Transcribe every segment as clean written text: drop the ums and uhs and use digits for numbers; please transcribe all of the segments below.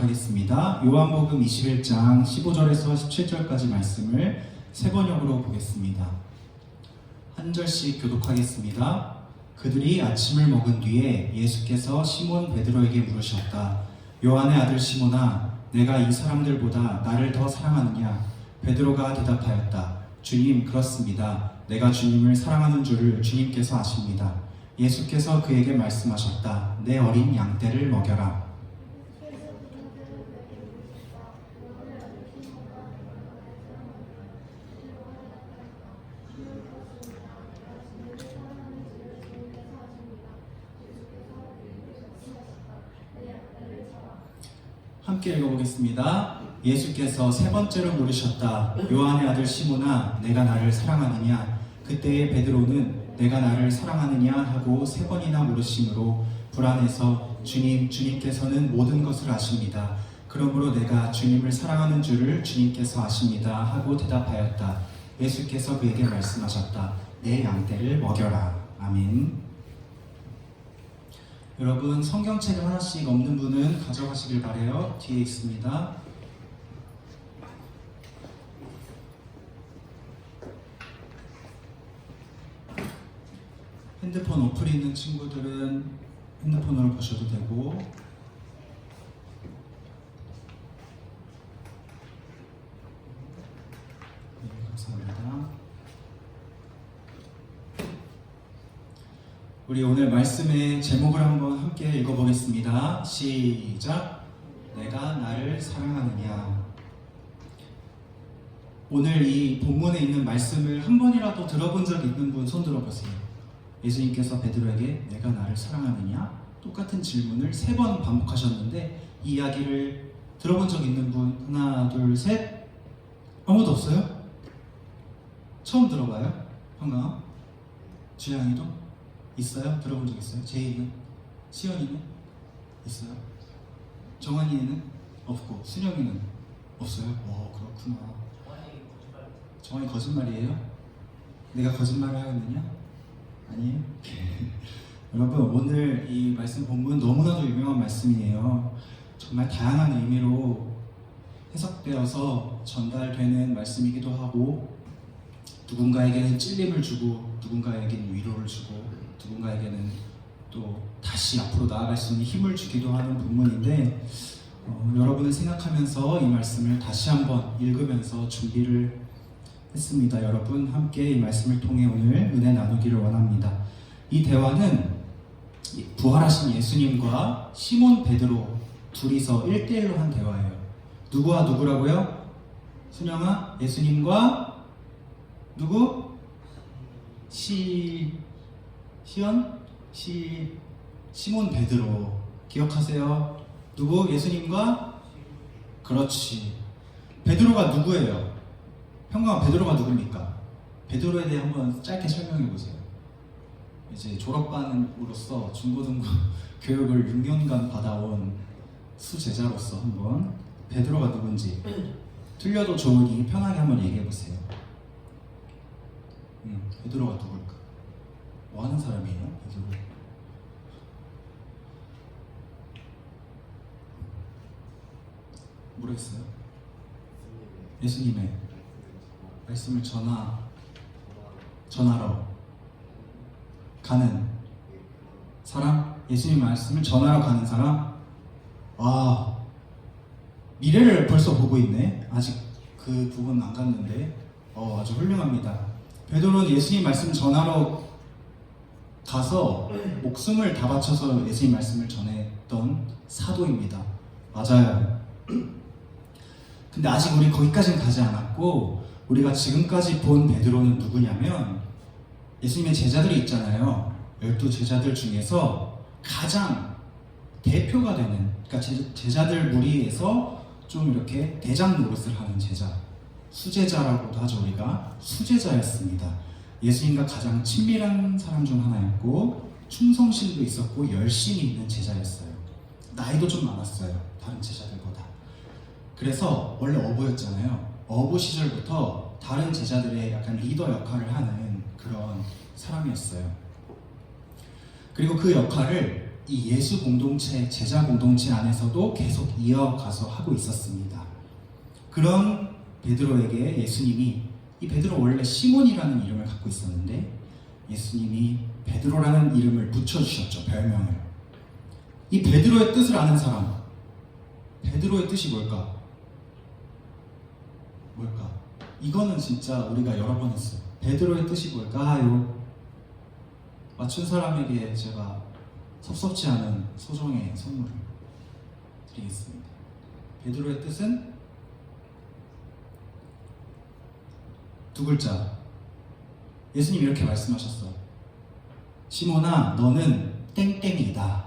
하겠습니다. 요한복음 21장 15절에서 17절까지 말씀을 세 번역으로 보겠습니다. 한 절씩 교독하겠습니다. 그들이 아침을 먹은 뒤에 예수께서 시몬 베드로에게 물으셨다. 요한의 아들 시몬아, 내가 이 사람들보다 나를 더 사랑하느냐? 베드로가 대답하였다. 주님, 그렇습니다. 내가 주님을 사랑하는 줄을 주님께서 아십니다. 예수께서 그에게 말씀하셨다. 내 어린 양떼를 먹여라. 함께 읽어보겠습니다. 예수께서 세 번째로 물으셨다. 요한의 아들 시몬아, 내가 나를 사랑하느냐? 그때의 베드로는 내가 나를 사랑하느냐 하고 세 번이나 물으심으로 불안해서 주님께서는 모든 것을 아십니다. 그러므로 내가 주님을 사랑하는 줄을 주님께서 아십니다 하고 대답하였다. 예수께서 그에게 말씀하셨다. 내 양떼를 먹여라. 아멘. 여러분, 성경책을 하나씩 없는 분은 가져가시길 바래요. 뒤에 있습니다. 핸드폰 어플이 있는 친구들은 핸드폰으로 보셔도 되고, 네, 감사합니다. 우리 오늘 말씀의 제목을 한번 함께 읽어보겠습니다. 시작! 내가 나를 사랑하느냐. 오늘 이 본문에 있는 말씀을 한 번이라도 들어본 적 있는 분 손 들어보세요. 예수님께서 베드로에게 내가 나를 사랑하느냐? 똑같은 질문을 3번 반복하셨는데 이 이야기를 들어본 적 있는 분 하나, 둘, 셋? 아무도 없어요? 처음 들어봐요? 한강? 주양이도? 있어요? 들어본 적 있어요? 제이는? 시연이는? 있어요? 정한이는? 없고 순영이는? 없어요? 그렇구나. 정한이 거짓말이에요? 내가 거짓말을 하겠느냐? 아니에요? 여러분, 오늘 이 말씀 본문 너무나도 유명한 말씀이에요. 정말 다양한 의미로 해석되어서 전달되는 말씀이기도 하고, 누군가에게는 찔림을 주고 누군가에게는 위로를 주고 누군가에게는 또 다시 앞으로 나아갈 수 있는 힘을 주기도 하는 본문인데, 여러분을 생각하면서 이 말씀을 다시 한번 읽으면서 준비를 했습니다. 여러분, 함께 이 말씀을 통해 오늘 은혜 나누기를 원합니다. 이 대화는 부활하신 예수님과 시몬 베드로 둘이서 1대1로 한 대화예요. 누구와 누구라고요? 순영아, 예수님과 누구? 시몬 베드로. 기억하세요? 누구? 예수님과? 그렇지. 베드로가 누구예요? 평강 베드로가 누굽니까? 베드로에 대해 한번 짧게 설명해 보세요. 이제 졸업반으로서 중고등부 교육을 6년간 받아온 수제자로서 한번 베드로가 누군지 틀려도 좋으니 편하게 한번 얘기해 보세요. 베드로가 누굴까? 뭐 하는 사람이에요? 베드로? 모르겠어요? 예수님의 말씀을 전하러 가는 사람? 예수님 말씀을 전하러 가는 사람? 와, 미래를 벌써 보고 있네. 아직 그 부분 안 갔는데 아주 훌륭합니다. 베드로는 예수님 말씀 전하러 가서 목숨을 다 바쳐서 예수님 말씀을 전했던 사도입니다. 맞아요. 근데 아직 우리 거기까지는 가지 않았고, 우리가 지금까지 본 베드로는 누구냐면 예수님의 제자들이 있잖아요. 12제자들 중에서 가장 대표가 되는, 그러니까 제자들 무리에서 좀 이렇게 대장 노릇을 하는 제자, 수제자라고도 하죠. 우리가 수제자였습니다. 예수님과 가장 친밀한 사람 중 하나였고, 충성심도 있었고 열심히 있는 제자였어요. 나이도 좀 많았어요, 다른 제자들보다. 그래서 원래 어부였잖아요. 어부 시절부터 다른 제자들의 약간 리더 역할을 하는 그런 사람이었어요. 그리고 그 역할을 이 예수 공동체, 제자 공동체 안에서도 계속 이어가서 하고 있었습니다. 그런 베드로에게 예수님이, 이 베드로 원래 시몬이라는 이름을 갖고 있었는데 예수님이 베드로라는 이름을 붙여주셨죠. 별명을. 이 베드로의 뜻을 아는 사람, 베드로의 뜻이 뭘까? 이거는 진짜 우리가 여러 번 했어요. 베드로의 뜻이 뭘까요? 맞춘 사람에게 제가 섭섭지 않은 소정의 선물을 드리겠습니다. 베드로의 뜻은 두 글자. 예수님이 이렇게 말씀하셨어요. 시몬아, 너는 땡땡이다.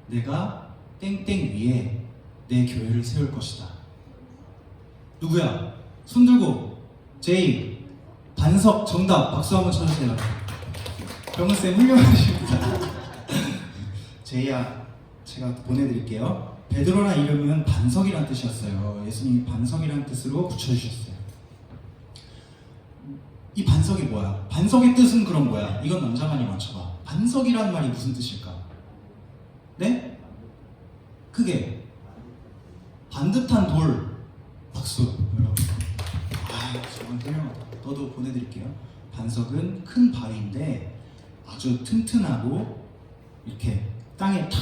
내가 땡땡 위에 내 교회를 세울 것이다. 누구야? 손 들고. 제이. 반석. 정답. 박수 한번 쳐주세요. 병은쌤 훌륭하십니다. 제이야, 제가 보내드릴게요. 베드로라는 이름은 반석이란 뜻이었어요. 예수님이 반석이란 뜻으로 붙여주셨어요. 이 반석이 뭐야? 반석의 뜻은 그럼 뭐야? 이건 남자만이 맞춰봐. 반석이라는 말이 무슨 뜻일까? 네? 크게. 반듯한 돌. 박수. 여러분. 정말 훌륭하다. 너도 보내드릴게요. 반석은 큰 바위인데 아주 튼튼하고 이렇게 땅에 탁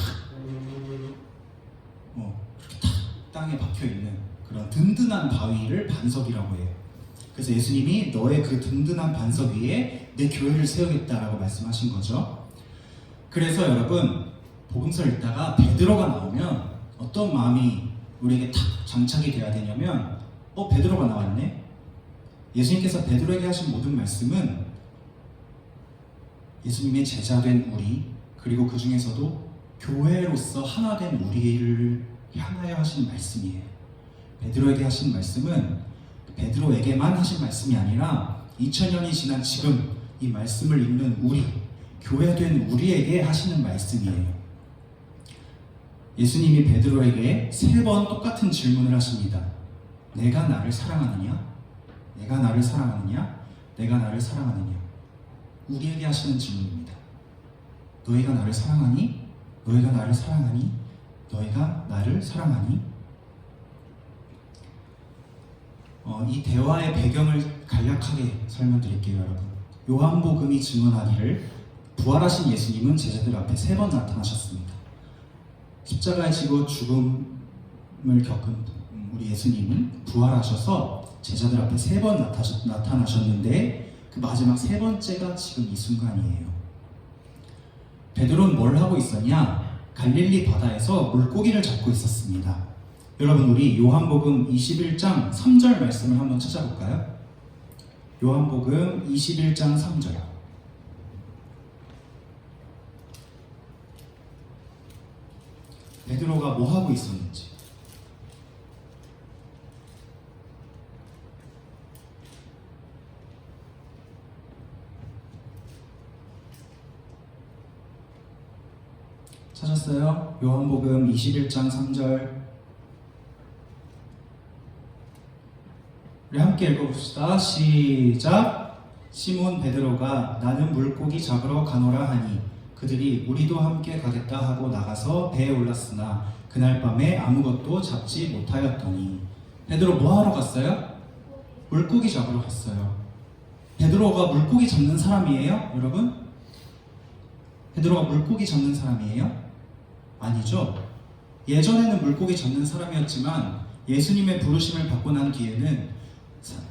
이렇게 탁 땅에 박혀있는 그런 든든한 바위를 반석이라고 해요. 그래서 예수님이 너의 그 든든한 반석 위에 내 교회를 세우겠다라고 말씀하신 거죠. 그래서 여러분, 복음서를 읽다가 베드로가 나오면 어떤 마음이 우리에게 탁 장착이 돼야 되냐면 베드로가 나왔네? 예수님께서 베드로에게 하신 모든 말씀은 예수님의 제자된 우리, 그리고 그 중에서도 교회로서 하나 된 우리를 향하여 하신 말씀이에요. 베드로에게 하신 말씀은 베드로에게만 하신 말씀이 아니라 2000년이 지난 지금 이 말씀을 읽는 우리, 교회된 우리에게 하시는 말씀이에요. 예수님이 베드로에게 3번 똑같은 질문을 하십니다. 내가 나를 사랑하느냐? 내가 나를 사랑하느냐? 내가 나를 사랑하느냐? 우리에게 하시는 질문입니다. 너희가 나를 사랑하니? 너희가 나를 사랑하니? 너희가 나를 사랑하니? 이 대화의 배경을 간략하게 설명드릴게요, 여러분. 요한복음이 증언하기를 부활하신 예수님은 제자들 앞에 3번 나타나셨습니다. 십자가에 지고 죽음을 겪은 우리 예수님은 부활하셔서 제자들 앞에 3번 나타나셨는데 그 마지막 3번째가 지금 이 순간이에요. 베드로는 뭘 하고 있었냐? 갈릴리 바다에서 물고기를 잡고 있었습니다. 여러분, 우리 요한복음 21장 3절 말씀을 한번 찾아볼까요? 요한복음 21장 3절. 베드로가 뭐 하고 있었는지. 찾았어요? 요한복음 21장 3절. 우리 함께 읽어봅시다. 시작. 시몬 베드로가 나는 물고기 잡으러 가노라 하니 그들이 우리도 함께 가겠다 하고 나가서 배에 올랐으나 그날 밤에 아무것도 잡지 못하였더니. 베드로 뭐 하러 갔어요? 물고기 잡으러 갔어요. 베드로가 물고기 잡는 사람이에요? 여러분? 베드로가 물고기 잡는 사람이에요? 아니죠. 예전에는 물고기 잡는 사람이었지만 예수님의 부르심을 받고 난 뒤에는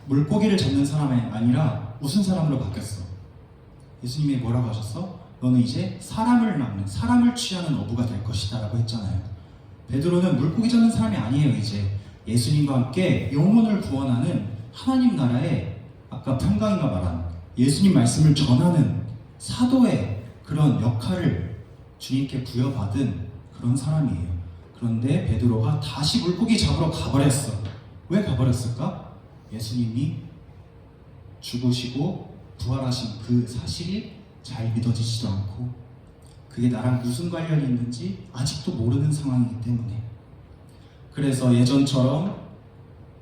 물고기를 잡는 사람이 아니라 무슨 사람으로 바뀌었어? 예수님이 뭐라고 하셨어? 너는 이제 사람을 낳는, 사람을 취하는 어부가 될 것이다 라고 했잖아요. 베드로는 물고기 잡는 사람이 아니에요. 이제 예수님과 함께 영혼을 구원하는 하나님 나라의, 아까 평강이가 말한 예수님 말씀을 전하는 사도의 그런 역할을 주님께 부여받은 그런 사람이에요. 그런데 베드로가 다시 물고기 잡으러 가버렸어. 왜 가버렸을까? 예수님이 죽으시고 부활하신 그 사실이 잘 믿어지지도 않고 그게 나랑 무슨 관련이 있는지 아직도 모르는 상황이기 때문에. 그래서 예전처럼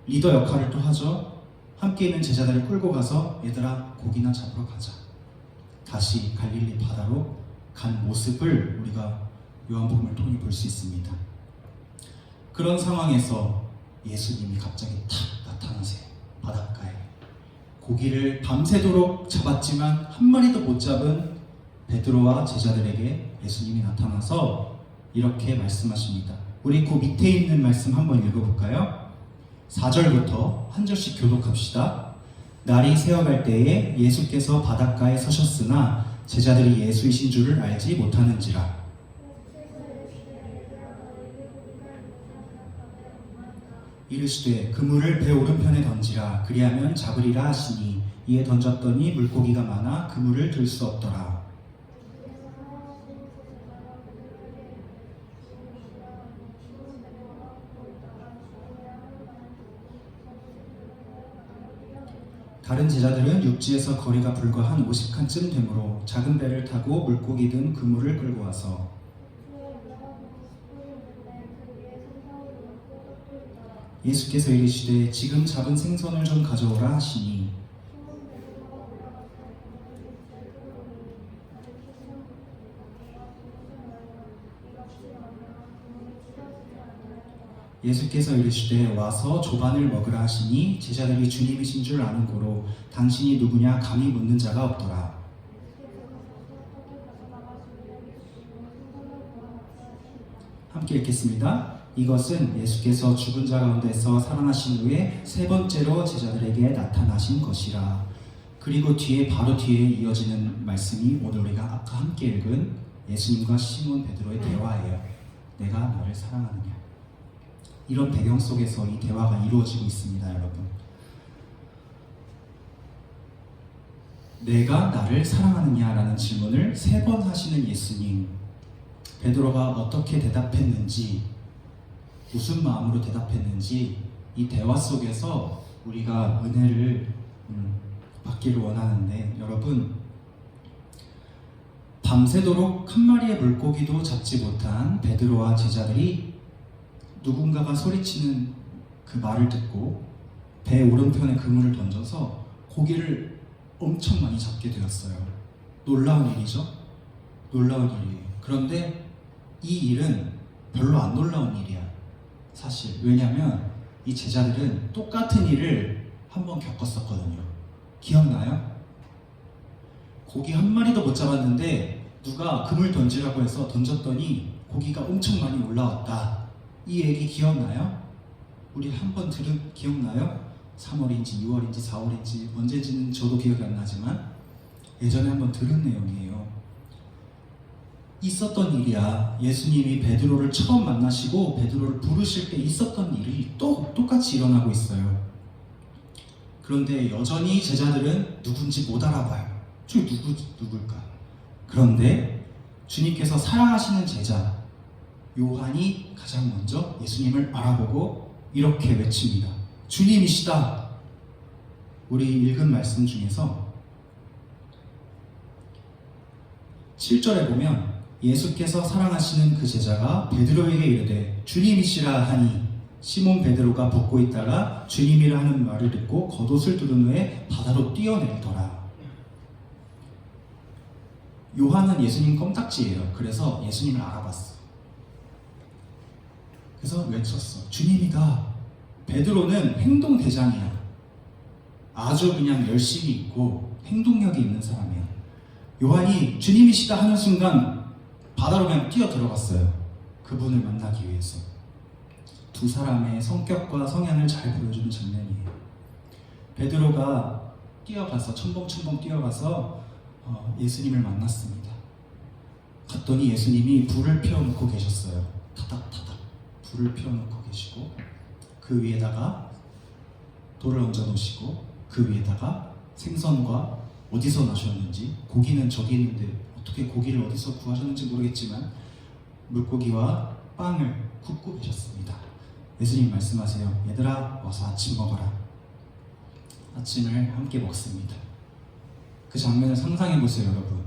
리더 역할을 또 하죠. 함께 있는 제자들을 끌고 가서 얘들아 고기나 잡으러 가자. 다시 갈릴리 바다로 간 모습을 우리가 요한복음을 통해 볼 수 있습니다. 그런 상황에서 예수님이 갑자기 탁 나타나세요. 바닷가에. 고기를 밤새도록 잡았지만 한 마리도 못 잡은 베드로와 제자들에게 예수님이 나타나서 이렇게 말씀하십니다. 우리 그 밑에 있는 말씀 한번 읽어볼까요? 4절부터 한 절씩 교독합시다. 날이 새어갈 때에 예수께서 바닷가에 서셨으나 제자들이 예수이신 줄을 알지 못하는지라. 이르시되 그물을 배 오른편에 던지라. 그리하면 잡으리라 하시니 이에 던졌더니 물고기가 많아 그물을 들 수 없더라. 다른 제자들은 육지에서 거리가 불과 한 50칸쯤 되므로 작은 배를 타고 물고기 든 그물을 끌고 와서 예수께서 이르시되 지금 잡은 생선을 좀 가져오라 하시니 예수께서 이르시되 와서 조반을 먹으라 하시니 제자들이 주님이신 줄 아는 고로 당신이 누구냐 감히 묻는 자가 없더라. 함께 읽겠습니다. 이것은 예수께서 죽은 자 가운데서 살아나신 후에 세 번째로 제자들에게 나타나신 것이라. 그리고 바로 뒤에 이어지는 말씀이 오늘 우리가 아까 함께 읽은 예수님과 시몬 베드로의 대화예요. 내가 너를 사랑하느냐. 이런 배경 속에서 이 대화가 이루어지고 있습니다, 여러분. 내가 나를 사랑하느냐라는 질문을 3번 하시는 예수님. 베드로가 어떻게 대답했는지, 무슨 마음으로 대답했는지 이 대화 속에서 우리가 은혜를 받기를 원하는데, 여러분, 밤새도록 한 마리의 물고기도 잡지 못한 베드로와 제자들이 누군가가 소리치는 그 말을 듣고 배 오른편에 그물을 던져서 고기를 엄청 많이 잡게 되었어요. 놀라운 일이죠? 놀라운 일이에요. 그런데 이 일은 별로 안 놀라운 일이야, 사실. 왜냐하면 이 제자들은 똑같은 일을 한번 겪었었거든요. 기억나요? 고기 한 마리도 못 잡았는데 누가 그물 던지라고 해서 던졌더니 고기가 엄청 많이 올라왔다. 이 얘기 기억나요? 우리 한번 들은 기억나요? 3월인지 6월인지 4월인지 언제인지는 저도 기억이 안 나지만 예전에 한번 들은 내용이에요. 있었던 일이야. 예수님이 베드로를 처음 만나시고 베드로를 부르실 때 있었던 일이 똑같이 일어나고 있어요. 그런데 여전히 제자들은 누군지 못 알아봐요. 저 누굴까? 그런데 주님께서 사랑하시는 제자 요한이 가장 먼저 예수님을 알아보고 이렇게 외칩니다. 주님이시다. 우리 읽은 말씀 중에서 7절에 보면 예수께서 사랑하시는 그 제자가 베드로에게 이르되 주님이시라 하니 시몬 베드로가 벗고 있다가 주님이라 하는 말을 듣고 겉옷을 두른 후에 바다로 뛰어내리더라. 요한은 예수님 껌딱지예요. 그래서 예수님을 알아봤어. 그래서 외쳤어. 주님이다. 베드로는 행동대장이야. 아주 그냥 열심히 있고 행동력이 있는 사람이야. 요한이 주님이시다 하는 순간 바다로 그냥 뛰어 들어갔어요. 그분을 만나기 위해서. 두 사람의 성격과 성향을 잘 보여주는 장면이에요. 베드로가 뛰어가서 첨벙첨벙 뛰어가서 예수님을 만났습니다. 갔더니 예수님이 불을 피워놓고 계셨어요. 타닥타닥 불을 피워놓고 계시고 그 위에다가 돌을 얹어 놓으시고 그 위에다가 생선과 어디서 나셨는지, 고기는 저기 있는데 어떻게 고기를 어디서 구하셨는지 모르겠지만 물고기와 빵을 굽고 계셨습니다. 예수님 말씀하세요. 얘들아 와서 아침 먹어라. 아침을 함께 먹습니다. 그 장면을 상상해 보세요, 여러분.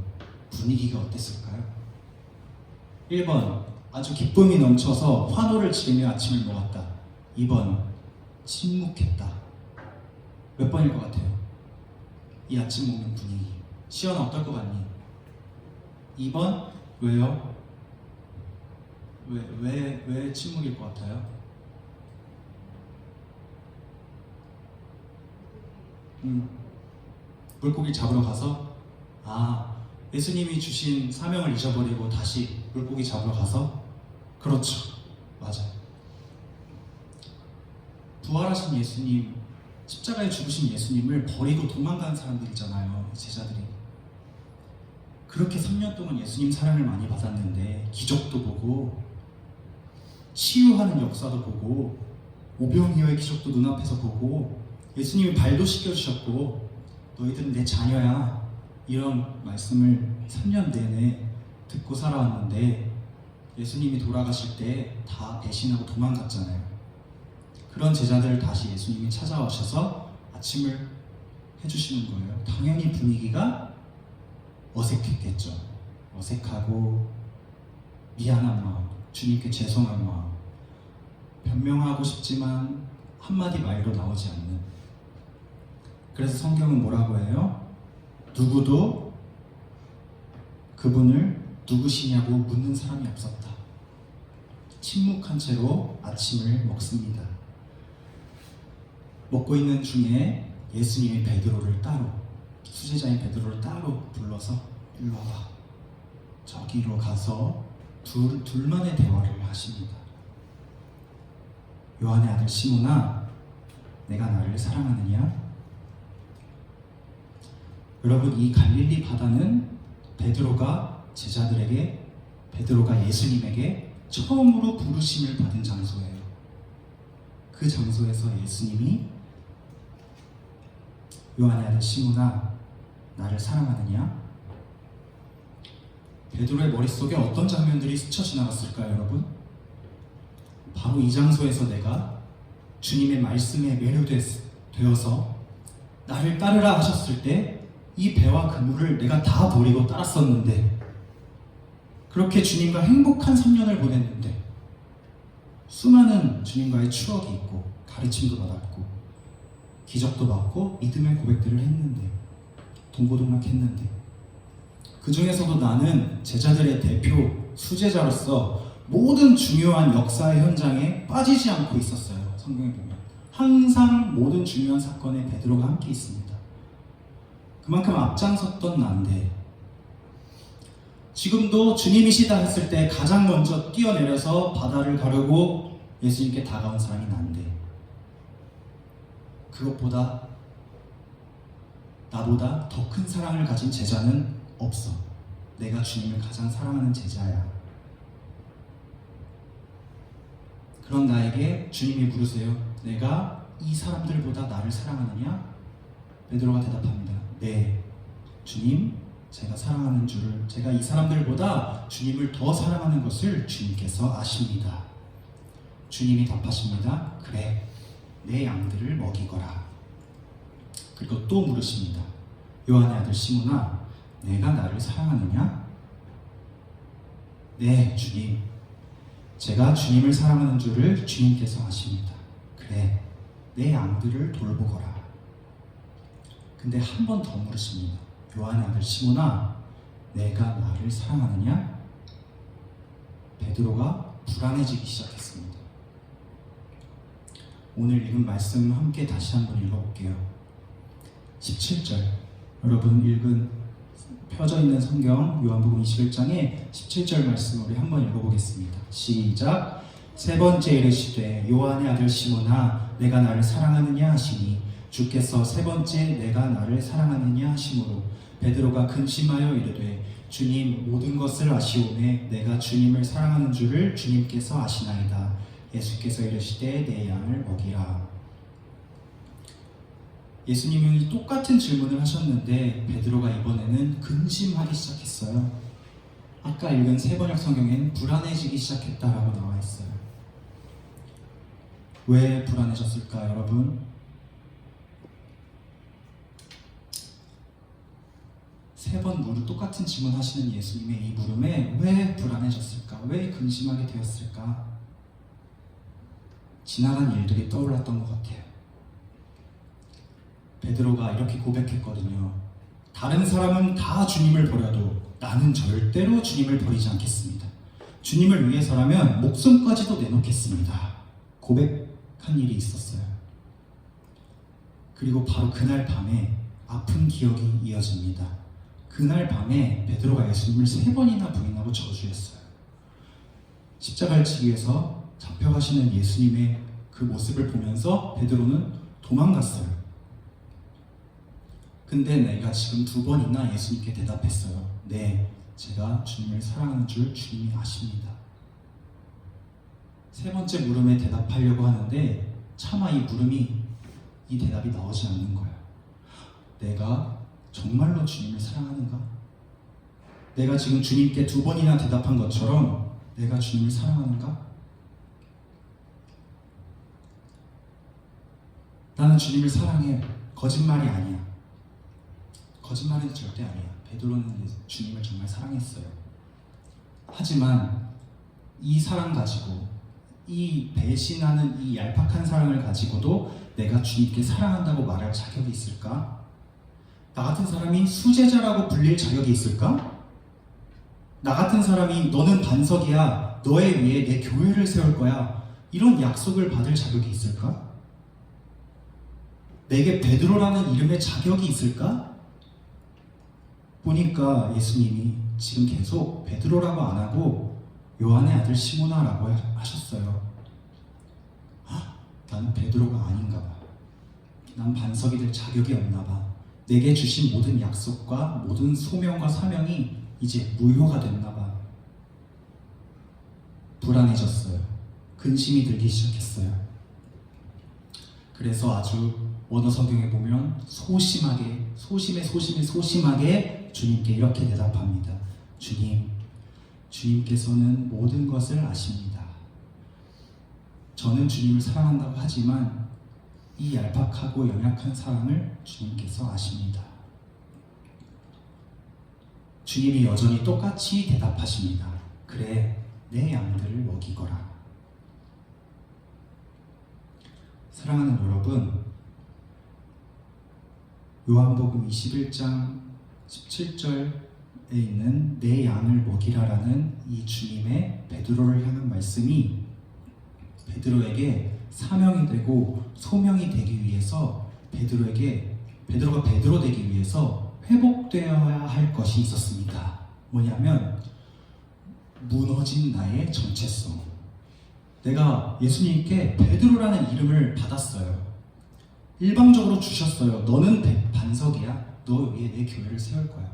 분위기가 어땠을까요? 1번 아주 기쁨이 넘쳐서 환호를 지르며 아침을 먹었다. 2번 침묵했다. 몇 번일 것 같아요? 이 아침 먹는 분위기. 시연아 어떨 것 같니? 2번 왜요? 왜 침묵일 것 같아요? 물고기 잡으러 가서 예수님이 주신 사명을 잊어버리고 다시 물고기 잡으러 가서 그렇죠. 맞아요. 부활하신 예수님, 십자가에 죽으신 예수님을 버리고 도망가는 사람들이잖아요. 제자들이. 그렇게 3년 동안 예수님 사랑을 많이 받았는데 기적도 보고 치유하는 역사도 보고 오병이어의 기적도 눈앞에서 보고 예수님이 발도 씻겨주셨고 너희들은 내 자녀야 이런 말씀을 3년 내내 듣고 살아왔는데 예수님이 돌아가실 때 다 배신하고 도망갔잖아요. 그런 제자들을 다시 예수님이 찾아오셔서 아침을 해주시는 거예요. 당연히 분위기가 어색했겠죠. 어색하고 미안한 마음, 주님께 죄송한 마음, 변명하고 싶지만 한마디 말로 나오지 않는. 그래서 성경은 뭐라고 해요? 누구도 그분을 누구시냐고 묻는 사람이 없었다. 침묵한 채로 아침을 먹습니다. 먹고 있는 중에 예수님이 베드로를 따로, 수제자인 베드로를 따로 불러서 일로 와봐. 저기로 가서 둘만의 대화를 하십니다. 요한의 아들 시몬아, 내가 나를 사랑하느냐? 여러분, 이 갈릴리 바다는 베드로가 예수님에게 처음으로 부르심을 받은 장소예요. 그 장소에서 예수님이 요한의 아들 시몬아, 나를 사랑하느냐? 베드로의 머릿속에 어떤 장면들이 스쳐 지나갔을까요, 여러분? 바로 이 장소에서 내가 주님의 말씀에 매료되어서 나를 따르라 하셨을 때 이 배와 그물을 내가 다 버리고 따랐었는데, 그렇게 주님과 행복한 3년을 보냈는데, 수많은 주님과의 추억이 있고 가르침도 받았고 기적도 받고 믿음의 고백들을 했는데, 동고동락했는데, 그 중에서도 나는 제자들의 대표 수제자로서 모든 중요한 역사의 현장에 빠지지 않고 있었어요. 성경에 보면 항상 모든 중요한 사건에 베드로가 함께 있습니다. 그만큼 앞장섰던 나인데, 지금도 주님이시다 했을 때 가장 먼저 뛰어내려서 바다를 가르고 예수님께 다가온 사람이 나인데, 그것보다 나보다 더 큰 사랑을 가진 제자는 없어. 내가 주님을 가장 사랑하는 제자야. 그런 나에게 주님이 물으세요. 내가 이 사람들보다 나를 사랑하느냐? 베드로가 대답합니다. 네, 주님, 제가 이 사람들보다 주님을 더 사랑하는 것을 주님께서 아십니다. 주님이 답하십니다. 그래, 내 양들을 먹이거라. 그리고 또 물으십니다. 요한의 아들 시몬아, 내가 나를 사랑하느냐? 네, 주님, 제가 주님을 사랑하는 줄을 주님께서 아십니다. 그래, 내 양들을 돌보거라. 근데 한 번 더 물으십니다. 요한의 아들 시몬아, 내가 나를 사랑하느냐? 베드로가 불안해지기 시작했습니다. 오늘 읽은 말씀 함께 다시 한번 읽어볼게요. 17절, 여러분 펴져 있는 성경 요한복음 21장의 17절 말씀 우리 한번 읽어보겠습니다. 시작. 세 번째 이르시되 요한의 아들 시몬아, 내가 나를 사랑하느냐 하시니 주께서 세 번째 내가 나를 사랑하느냐 하심으로 베드로가 근심하여 이르되 주님, 모든 것을 아시오매 내가 주님을 사랑하는 줄을 주님께서 아시나이다. 예수께서 이르시되 내 양을 먹이라. 예수님이 똑같은 질문을 하셨는데 베드로가 이번에는 근심하기 시작했어요. 아까 읽은 세번역 성경에는 불안해지기 시작했다라고 나와 있어요. 왜 불안해졌을까, 여러분? 세 번 똑같은 질문 하시는 예수님의 이 물음에 왜 불안해졌을까? 왜 근심하게 되었을까? 지나간 일들이 떠올랐던 것 같아요. 베드로가 이렇게 고백했거든요. 다른 사람은 다 주님을 버려도 나는 절대로 주님을 버리지 않겠습니다. 주님을 위해서라면 목숨까지도 내놓겠습니다. 고백한 일이 있었어요. 그리고 바로 그날 밤에 아픈 기억이 이어집니다. 그날 밤에 베드로가 예수님을 3번이나 부인하고 저주했어요. 십자가를 지기 위해서 잡혀가시는 예수님의 그 모습을 보면서 베드로는 도망갔어요. 근데 내가 지금 2번이나 예수님께 대답했어요. 네, 제가 주님을 사랑하는 줄 주님이 아십니다. 3번째 물음에 대답하려고 하는데 차마 이 대답이 나오지 않는 거예요. 내가 정말로 주님을 사랑하는가? 내가 지금 주님께 2번이나 대답한 것처럼 내가 주님을 사랑하는가? 나는 주님을 사랑해. 거짓말이 아니야. 거짓말은 절대 아니야. 베드로는 주님을 정말 사랑했어요. 하지만 이 사랑 가지고, 이 배신하는 이 얄팍한 사랑을 가지고도 내가 주님께 사랑한다고 말할 자격이 있을까? 나 같은 사람이 수제자라고 불릴 자격이 있을까? 나 같은 사람이 너는 반석이야, 너에 위해 내 교회를 세울 거야, 이런 약속을 받을 자격이 있을까? 내게 베드로라는 이름의 자격이 있을까? 보니까 예수님이 지금 계속 베드로라고 안 하고 요한의 아들 시몬아라고 하셨어요. 나는 베드로가 아닌가 봐. 난 반석이 될 자격이 없나 봐. 내게 주신 모든 약속과 모든 소명과 사명이 이제 무효가 됐나 봐. 불안해졌어요. 근심이 들기 시작했어요. 그래서 아주 원어 성경에 보면 소심하게 주님께 이렇게 대답합니다. 주님께서는 모든 것을 아십니다. 저는 주님을 사랑한다고 하지만 이 얄팍하고 연약한 사랑을 주님께서 아십니다. 주님이 여전히 똑같이 대답하십니다. 그래, 내 양들을 먹이거라. 사랑하는 여러분, 요한복음 21장 17절에 있는 내 양을 먹이라라는 이 주님의 베드로를 향한 말씀이 베드로에게 사명이 되고 소명이 되기 위해서 베드로가 베드로 되기 위해서 회복되어야 할 것이 있었습니다. 뭐냐면 무너진 나의 정체성. 내가 예수님께 베드로라는 이름을 받았어요. 일방적으로 주셨어요. 너는 반석이야. 너 위에 내 교회를 세울 거야.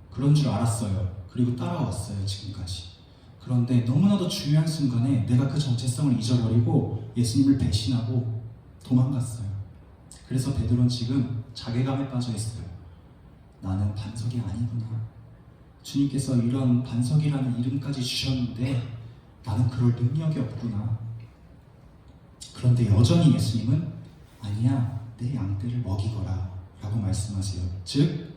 그런 줄 알았어요. 그리고 따라왔어요. 지금까지. 그런데 너무나도 중요한 순간에 내가 그 정체성을 잊어버리고 예수님을 배신하고 도망갔어요. 그래서 베드로는 지금 자괴감에 빠져 있어요. 나는 반석이 아니구나. 주님께서 이런 반석이라는 이름까지 주셨는데 나는 그럴 능력이 없구나. 그런데 여전히 예수님은 아니야, 내 양떼를 먹이거라 라고 말씀하세요. 즉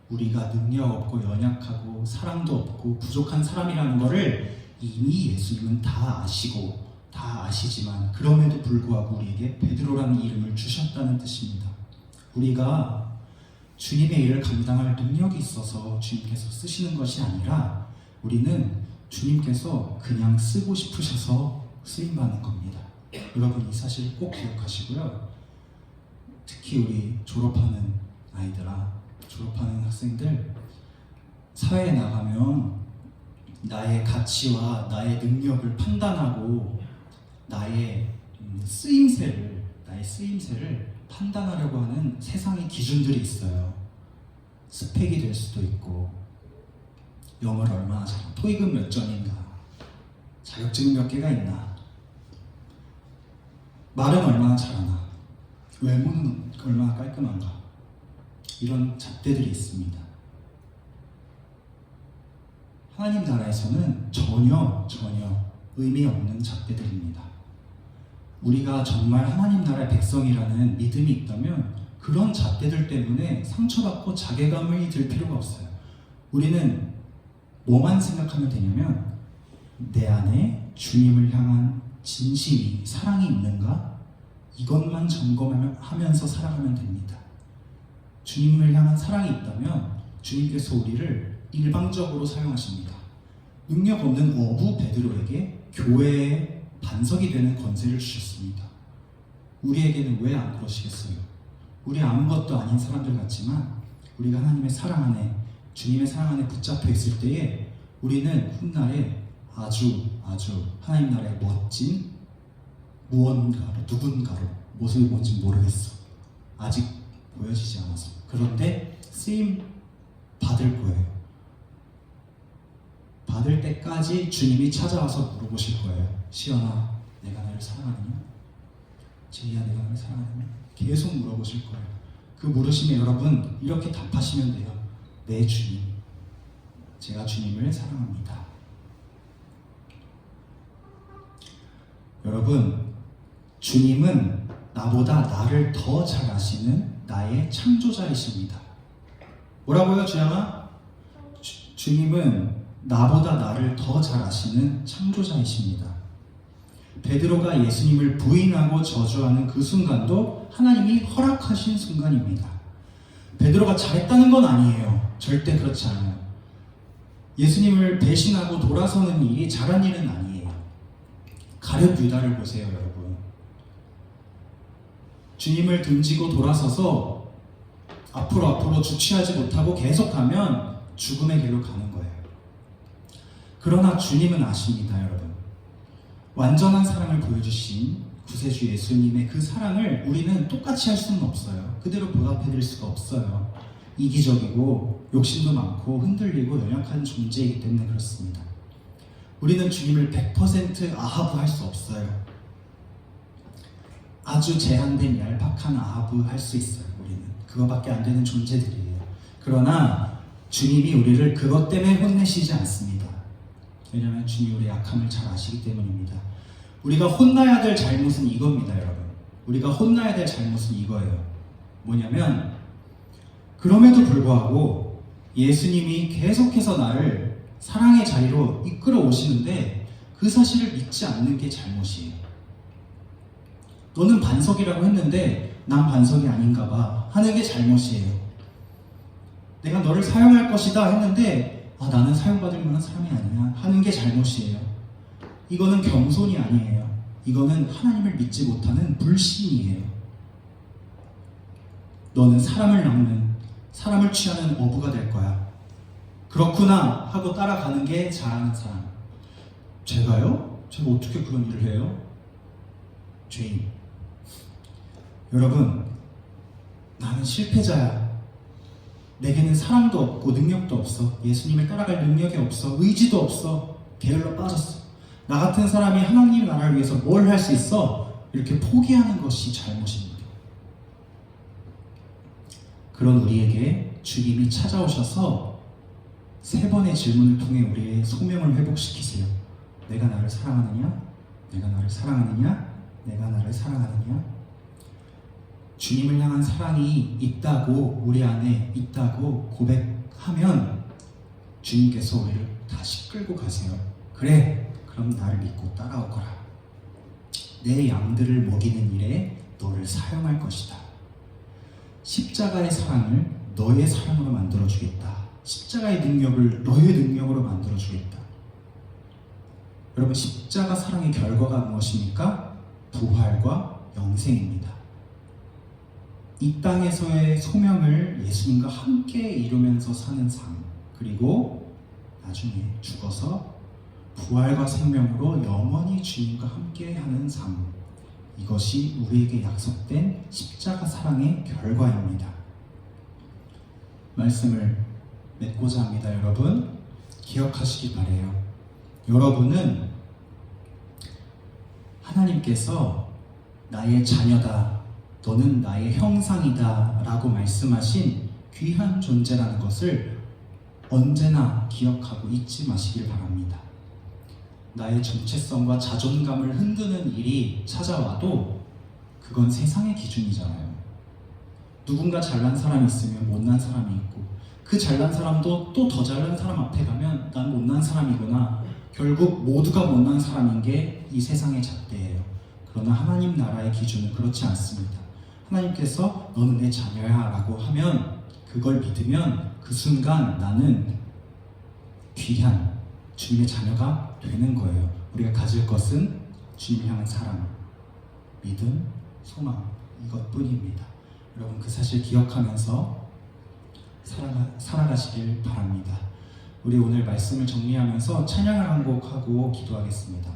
우리가 능력 없고 연약하고 사랑도 없고 부족한 사람이라는 것을 이미 예수님은 다 아시고 다 아시지만 그럼에도 불구하고 우리에게 베드로라는 이름을 주셨다는 뜻입니다. 우리가 주님의 일을 감당할 능력이 있어서 주님께서 쓰시는 것이 아니라 우리는 주님께서 그냥 쓰고 싶으셔서 쓰임받는 겁니다. 여러분 이 사실 꼭 기억하시고요. 특히 우리 졸업하는 학생들, 사회에 나가면 나의 가치와 나의 능력을 판단하고 나의 쓰임새를 판단하려고 하는 세상의 기준들이 있어요. 스펙이 될 수도 있고, 영어를 얼마나 잘하나, 토익은 몇 점인가, 자격증은 몇 개가 있나, 말은 얼마나 잘하나, 외모는 얼마나 깔끔한가, 이런 잣대들이 있습니다. 하나님 나라에서는 전혀 의미 없는 잣대들입니다. 우리가 정말 하나님 나라의 백성이라는 믿음이 있다면 그런 잣대들 때문에 상처받고 자괴감을 들 필요가 없어요. 우리는 뭐만 생각하면 되냐면 내 안에 주님을 향한 진심이, 사랑이 있는가? 이것만 점검하면서 살아가면 됩니다. 주님을 향한 사랑이 있다면 주님께서 우리를 일방적으로 사용하십니다. 능력 없는 어부 베드로에게 교회의 반석이 되는 권세를 주셨습니다. 우리에게는 왜 안 그러시겠어요? 우리 아무것도 아닌 사람들 같지만 우리가 하나님의 사랑 안에, 주님의 사랑 안에 붙잡혀 있을 때에 우리는 훗날에 아주 하나님 나라의 멋진 무언가로, 누군가로 모습이 뭔지 모르겠어. 아직 보여지지 않아서. 그런데 쓰임 받을 거예요. 받을 때까지 주님이 찾아와서 물어보실 거예요. 시연아, 내가 나를 사랑하느냐? 제이야, 내가 나를 사랑하느냐? 계속 물어보실 거예요. 그 물으심에 여러분 이렇게 답하시면 돼요. 네, 주님, 제가 주님을 사랑합니다. 여러분, 주님은 나보다 나를 더 잘 아시는 나의 창조자이십니다. 뭐라고요, 주영아? 주님은 나보다 나를 더 잘 아시는 창조자이십니다. 베드로가 예수님을 부인하고 저주하는 그 순간도 하나님이 허락하신 순간입니다. 베드로가 잘했다는 건 아니에요. 절대 그렇지 않아요. 예수님을 배신하고 돌아서는 일이 잘한 일은 아니에요. 가룟 유다를 보세요, 여러분. 주님을 등지고 돌아서서 앞으로 주치하지 못하고 계속하면 죽음의 길로 가는 거예요. 그러나 주님은 아십니다, 여러분. 완전한 사랑을 보여주신 구세주 예수님의 그 사랑을 우리는 똑같이 할 수는 없어요. 그대로 보답해드릴 수가 없어요. 이기적이고 욕심도 많고 흔들리고 연약한 존재이기 때문에 그렇습니다. 우리는 주님을 100% 아하브 할 수 없어요. 아주 제한된 얄팍한 아하브 할 수 있어요. 우리는 그거밖에 안 되는 존재들이에요. 그러나 주님이 우리를 그것 때문에 혼내시지 않습니다. 왜냐하면 주님이 우리의 약함을 잘 아시기 때문입니다. 우리가 혼나야 될 잘못은 이겁니다, 여러분. 우리가 혼나야 될 잘못은 이거예요. 뭐냐면 그럼에도 불구하고 예수님이 계속해서 나를 사랑의 자리로 이끌어 오시는데 그 사실을 믿지 않는 게 잘못이에요. 너는 반석이라고 했는데 난 반석이 아닌가 봐 하는 게 잘못이에요. 내가 너를 사용할 것이다 했는데 나는 사용받을 만한 사람이 아니야 하는 게 잘못이에요. 이거는 겸손이 아니에요. 이거는 하나님을 믿지 못하는 불신이에요. 너는 사람을 낚는, 사람을 취하는 어부가 될 거야. 그렇구나 하고 따라가는 게 잘하는 사람. 제가요? 제가 어떻게 그런 일을 해요? 죄인. 여러분, 나는 실패자야. 내게는 사랑도 없고 능력도 없어. 예수님을 따라갈 능력이 없어. 의지도 없어. 게을러 빠졌어. 나 같은 사람이 하나님 나라를 위해서 뭘 할 수 있어? 이렇게 포기하는 것이 잘못입니다. 그런 우리에게 주님이 찾아오셔서 3번의 질문을 통해 우리의 소명을 회복시키세요. 내가 나를 사랑하느냐? 내가 나를 사랑하느냐? 내가 나를 사랑하느냐? 주님을 향한 사랑이 있다고, 우리 안에 있다고 고백하면 주님께서 우리를 다시 끌고 가세요. 그래, 그럼 나를 믿고 따라오거라. 내 양들을 먹이는 일에 너를 사용할 것이다. 십자가의 사랑을 너의 사랑으로 만들어주겠다. 십자가의 능력을 너의 능력으로 만들어주겠다. 여러분, 십자가 사랑의 결과가 무엇입니까? 부활과 영생입니다. 이 땅에서의 소명을 예수님과 함께 이루면서 사는 삶, 그리고 나중에 죽어서 부활과 생명으로 영원히 주님과 함께하는 삶, 이것이 우리에게 약속된 십자가 사랑의 결과입니다. 말씀을 맺고자 합니다. 여러분, 기억하시기 바래요. 여러분은 하나님께서 나의 자녀다, 너는 나의 형상이다 라고 말씀하신 귀한 존재라는 것을 언제나 기억하고 잊지 마시길 바랍니다. 나의 정체성과 자존감을 흔드는 일이 찾아와도 그건 세상의 기준이잖아요. 누군가 잘난 사람이 있으면 못난 사람이 있고, 그 잘난 사람도 또 더 잘난 사람 앞에 가면 난 못난 사람이구나. 결국 모두가 못난 사람인 게 이 세상의 잣대예요. 그러나 하나님 나라의 기준은 그렇지 않습니다. 하나님께서 너는 내 자녀야 라고 하면, 그걸 믿으면 그 순간 나는 귀한 주님의 자녀가 되는 거예요. 우리가 가질 것은 주님을 향한 사랑, 믿음, 소망 이것뿐입니다. 여러분 그 사실 기억하면서 살아가시길 바랍니다. 우리 오늘 말씀을 정리하면서 찬양을 한 곡 하고 기도하겠습니다.